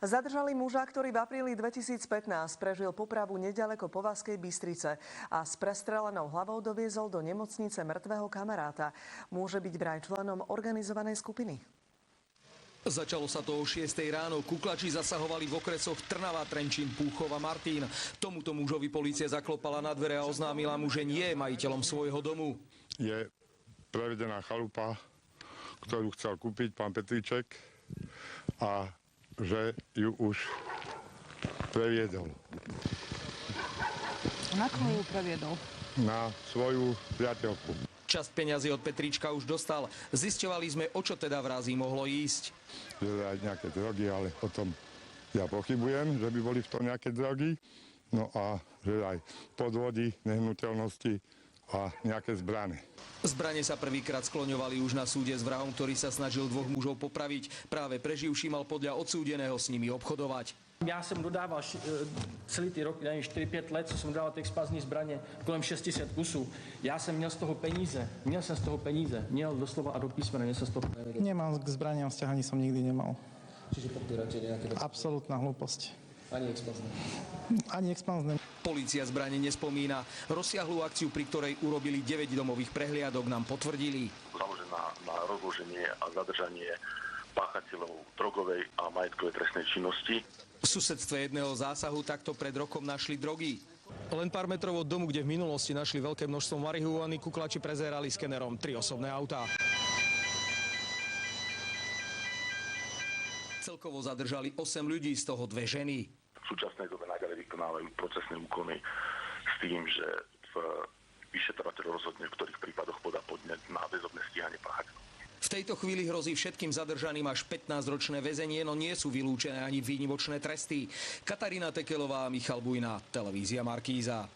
Zadržali muža, ktorý v apríli 2015 prežil popravu neďaleko Povazkej Bystrice a s prestrelenou hlavou doviezol do nemocnice mŕtvého kamaráta. Môže byť vraj členom organizovanej skupiny. Začalo sa to o 6 ráno. Kuklači zasahovali v okresoch Trnava, Trenčín, Púchov a Martín. Tomuto mužovi polícia zaklopala na dvere a oznámila mu, že nie je majiteľom svojho domu. Je prevedená chalupa, ktorú chcel kúpiť pán Petríček a že ju už previedol. Na koho ju previedol? Na svoju priateľku. Časť peňazí od Petríčka už dostal. Zisťovali sme, o čo teda vrazi mohlo ísť. Že aj nejaké drogy, ale o tom ja pochybujem, že by boli v tom nejaké drogy. No a že aj podvody, nehnuteľnosti a nejaké zbrane. Zbrane sa prvýkrát skloňovali už na súde s vrahom, ktorý sa snažil dvoch mužov popraviť. Práve preživší mal podľa odsúdeného s nimi obchodovať. Já jsem dodával celý ty roky, 4-5 let, co jsem dodával ty explozivní zbraně, kolem 600 kusů. Já jsem měl z toho peníze, měl doslova a do písmene, měl jsem z toho peníze. Nemám k zbraniam vzťah, ani som nikdy nemal. Čiže popírate nejaké... Absolútna hlúposť. Ani explozivné. Ani expanzné. Polícia zbrane nespomína. Rozsiahlu akciu, pri ktorej urobili 9 domových prehliadok, nám potvrdili. Založená na rozloženie a zadržanie páchateľov drogovej a majetkovej trestnej činnosti. V susedstve jedného zásahu takto pred rokom našli drogy. Len pár metrov od domu, kde v minulosti našli veľké množstvo marihuany, kuklači prezerali skenerom 3 osobné autá. Celkovo zadržali 8 ľudí, z toho 2 ženy. V súčasnej dobe naďalej vykonávajú procesné úkony s tým, že vyšetrovateľ rozhodne, v ktorých prípadoch podá podnet na väzobné stíhanie páchateľov. V tejto chvíli hrozí všetkým zadržaným až 15-ročné väzenie, no nie sú vylúčené ani výnimočné tresty. Katarína Tekelová, Michal Bujna, televízia Markíza.